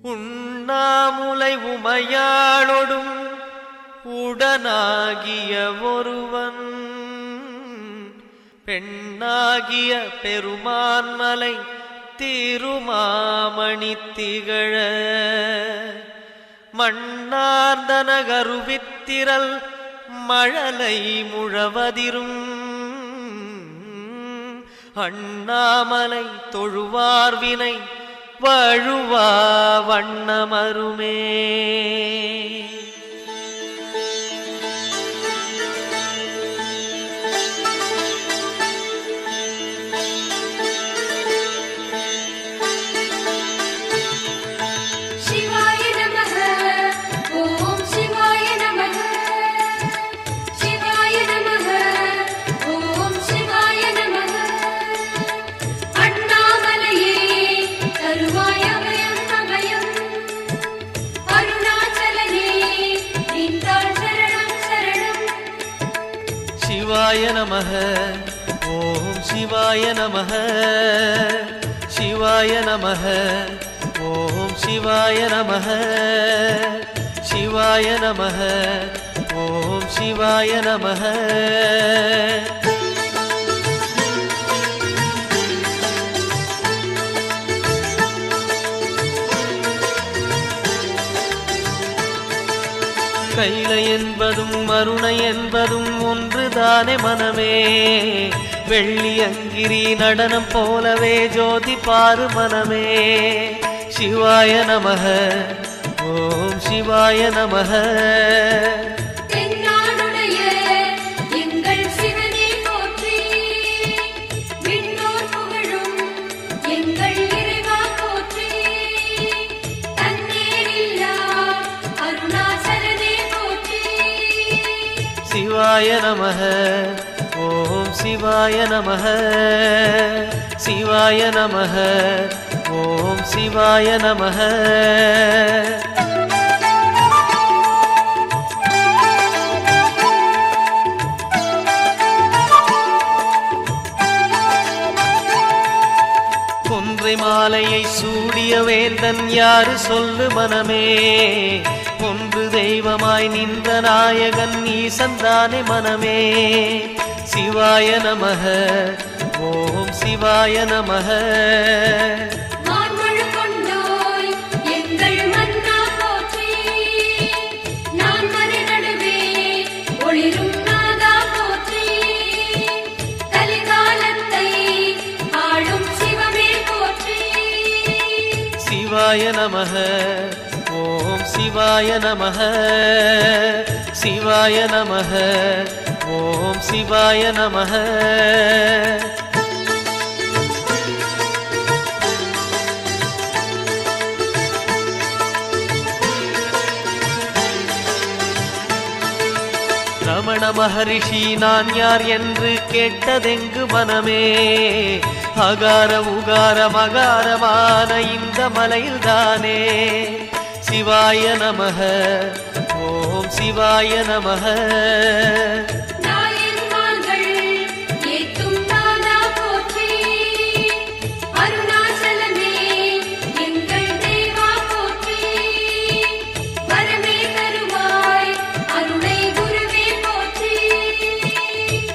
உண்ணாமுலை உமையாளொடும் உடனாகிய ஒருவன் பெண்ணாகிய பெருமான்மலை திருமாமணி திகழ மண்ணார்ந்தன கருவித்திரல் மழலை முழவதிரும் அண்ணாமலை தொழுவார்வினை வழுவா வண்ணமருமே. சிவாய நமः ஓம் சிவாய நமः சிவாய நமः ஓம் சிவாய நமः சிவாய நமः ஓம் சிவாய நமः. கைலை என்பதும் மருணை என்பதும் ஒன்றுதானே மனமே. வெள்ளி அங்கிரி நடனம் போலவே ஜோதி பாரு மனமே. சிவாய நமः ஓம் சிவாய நமः. சிவாய நமः ஓம் சிவாய நமः சிவாய நமः ஓம் சிவாய நமः. கொன்றை மாலையை சூடிய வேந்தன் யாரு சொல்லு மனமே. ஒன்று தெய்வமாய் நின்ற நாயகன் ஈசந்தானே மனமே. சிவாய நமः ஓம் சிவாய நமः. சிவாய நமः ஓம் சிவாய நமः சிவாய நமः ஓம் சிவாய நமः. ரமண மகரிஷி நான் யார் என்று கேட்டதெங்கு மனமே. அகார உகார மகாரமான இந்த மலையில்தானே. சிவாய நமः ஓம் சிவாய நமः.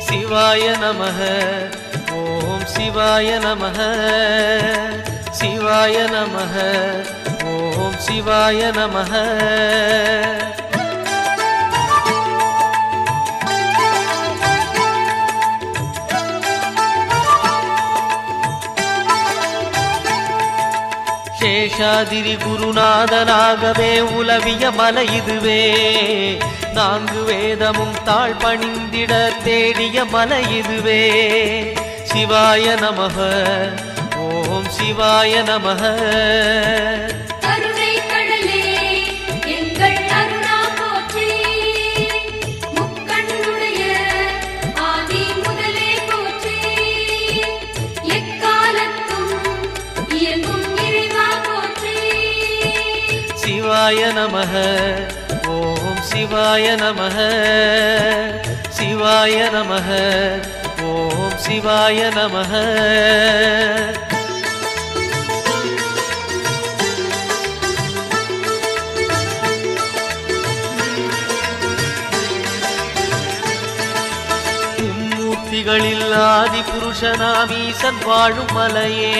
சிவாய நமः ஓம் சிவாய நமः சிவாய நமः ஓம் சிவாய நமः. சேஷாதிரி குருநாதனாகவே உலவிய மலை இதுவே. நான்கு வேதமும் தாழ் பணிந்திட தேடிய மலை இதுவே. சிவாய நமः ஓம் சிவாய நமः. சிவாய நமः ஓம் சிவாய நமः சிவாய நமः ஓம் சிவாய நமः. சிருஷ்டிகளில் ஆதி புருஷனாமீசன் வாழும் மலையே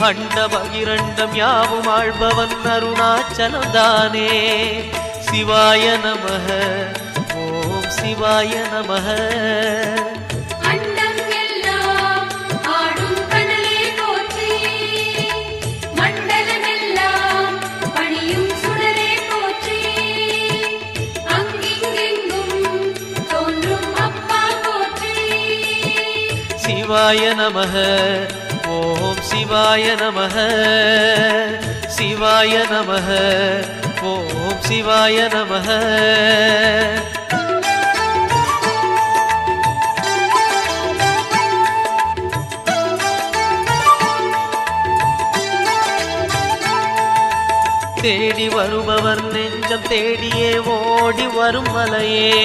அண்ட பகிரண்டம் யாவும் ஆழ்பவன் அருணாச்சலம் தானே சிவாய நமஹ ஓம் சிவாய நமஹ சிவாய நமஹ ஓம் சிவாய நமஹ சிவாய நமஹ ஓம் சிவாய நமஹ தேடி வருபவர் நெஞ்சம் தேடியே ஓடி வரும் மலையே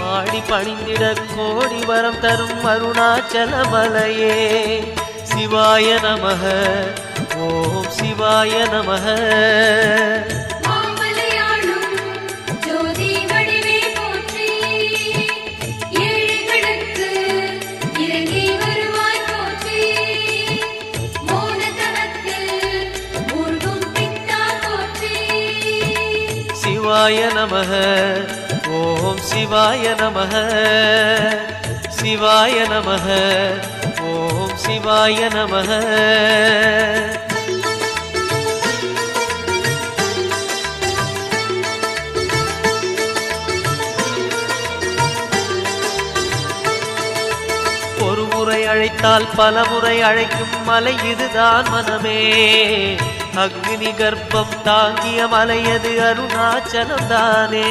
பாடி பணிந்திட கோடி வரம் தரும் அருணாச்சல மலையே சிவாய நமஹ ஓம் சிவாய நமஹ சிவாய நமஹ ஓம் சிவாய நமஹ சிவாய நமஹ ஓம் சிவாய நமஹ ஒரு முறை அழைத்தால் பல முறை அழைக்கும் மலை இதுதான் மனமே அக்னி கர்ப்பம் தாங்கிய மலையது அருணாச்சலம் தானே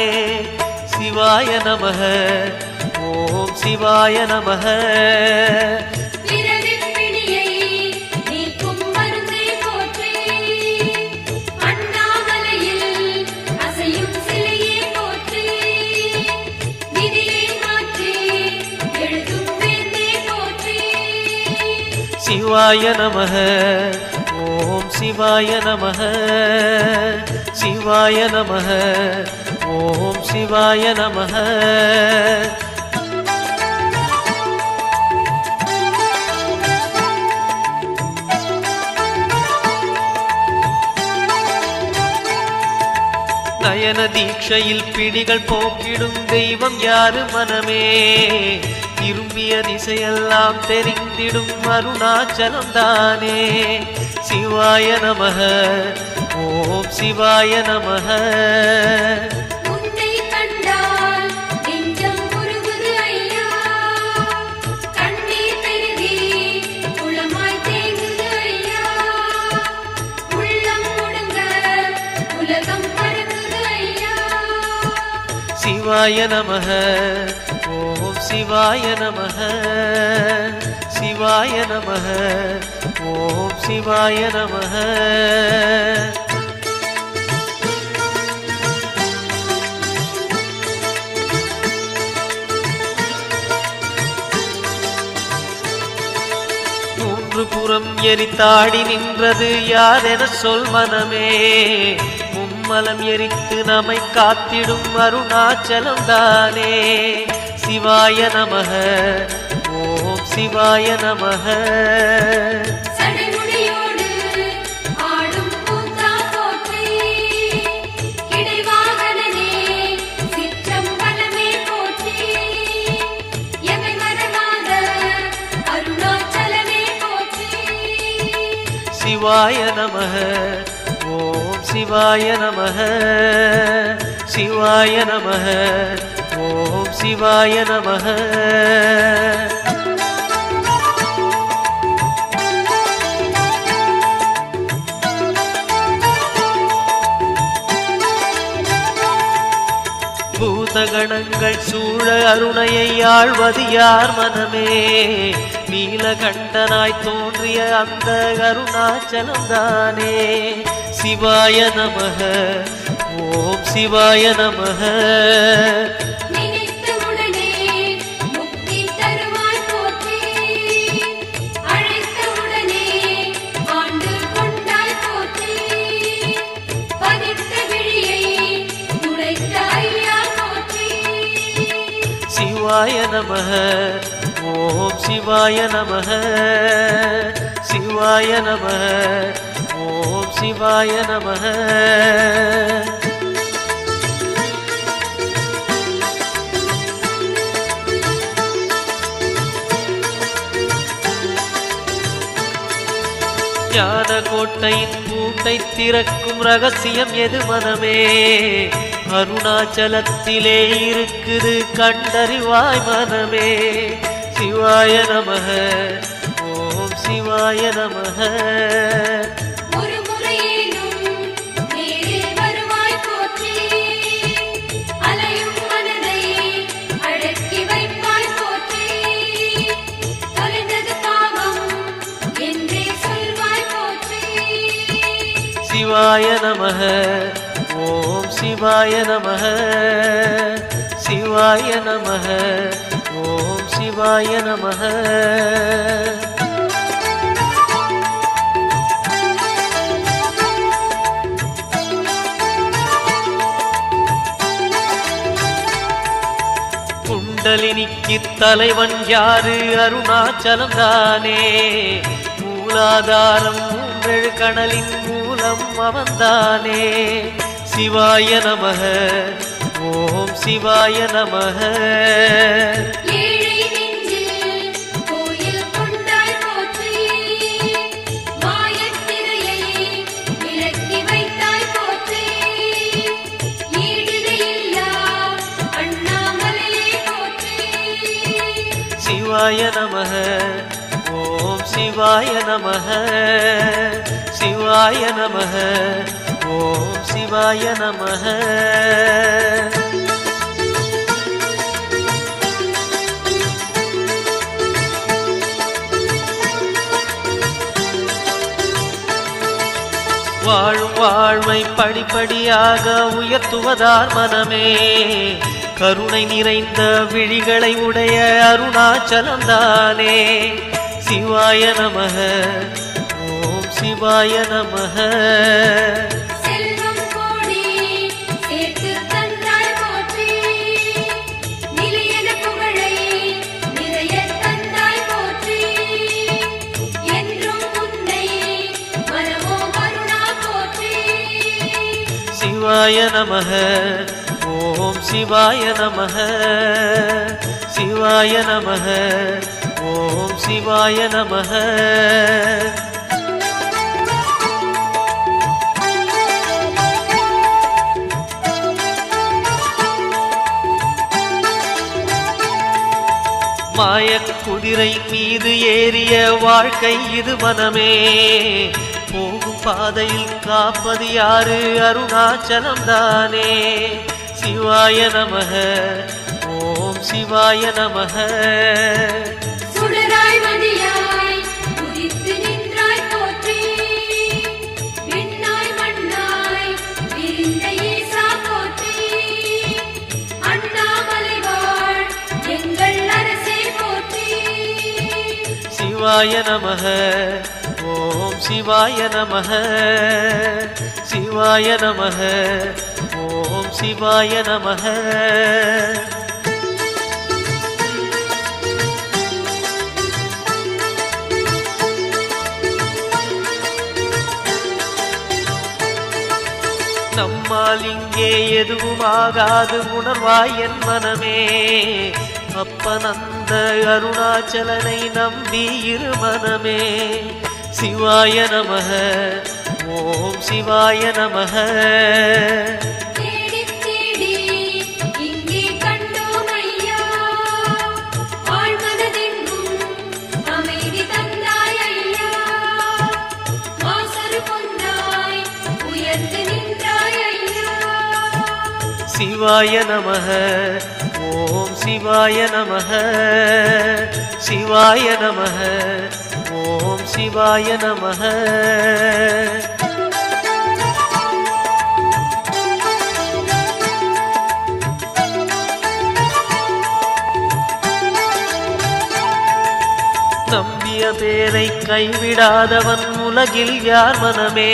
சிவாய நமஹ ஓம் சிவாய நமஹ சிவாய நமஹ ஓம் சிவாய நமஹ சிவாய நமஹ ஓம் சிவாய நமஹ நயன தீட்சையில் பிணிகள் போக்கிடும் தெய்வம் யாரு மனமே திரும்பிய திசையெல்லாம் தெரிந்திடும் அருணாச்சலம் தானே சிவாய நமஹ ஓம் சிவாய நமஹ சிவாய நமஹ ஓம் சிவாய நமஹ சிவாய நமஹ ஓம் சிவாய நமஹ மூன்று புறம் எரித்தாடி நின்றது யாரென சொல் மனமே மும்மலம் எரித்து நம்மை காத்திடும் அருணாச்சலம் தானே சிவாய நமஹ ஓம் சிவாய நமஹ சிவாய நமஹ ஓம் சிவாய நமஹ சிவாய நமஹ ஓம் சிவாய நமஹ பூதகணங்கள் சூழ அருணையை ஆழ்வது யார் மனமே நீலகண்டனாய் தோன்றிய அந்த அருணாச்சலம் தானே சிவாய நமஹ ஓம் சிவாய நமஹ சிவாய நமஹ ஓம் சிவாய நமः சிவாய நமः ஓம் சிவாய நமः. ஞான கோட்டையின் பூட்டை திறக்கும் ரகசியம் எது மனமே? அருணாச்சலத்திலே இருக்குது கண்டறிவாய் மனமே. சிவாய நமः ஓம் சிவாய நமः. சிவாய நமः ஓம் சிவாய நமः சிவாய நமः ஓம் சிவாய நமः. குண்டலினிக்கு தலைவன் யாரு? அருணாச்சலம் தானே. மூலாதாரம் மூன்றெழு கடலின் மூலம் அவன்தானே. சிவாய நமः ஓம் சிவாய நமः. சிவாய நமः ஓம் சிவாய நமः சிவாய நமः ஓம் சிவாய நமः. வாழும் வாழ்வை படிப்படியாக உயர்த்துவதார் மனமே. கருணை நிறைந்த விழிகளை உடைய அருணாச்சலம் தானே. சிவாய நமः ஓம் சிவாய நமः. சிவாய நமः ஓம் சிவாய நமः சிவாய நமः ஓம் சிவாய நமः. மாயக் குதிரை மீது ஏறிய வாழ்க்கை இது மனமே. போகும் பாதையில் காப்பது யாரு? அருணாச்சலம் தானே. சிவாய நமः ஓம் சிவாய நமः. சிவாய நமः ஓம் சிவாய நமः சிவாய நமः ஓம் சிவாய நமः. நம்மால் இங்கே எதுவும் ஆகாது உணர்வாய் என் மனமே. அப்பனந்த அருணாச்சலனை நம்பி இரு மனமே. சிவாய நமः ஓம் சிவாய நமः. சிவாய நமः ஓம் சிவாய நமः சிவாய நமः ஓம் சிவாய நமः. நம்பிய பேரை கைவிடாதவன் உலகில் யார் மனமே.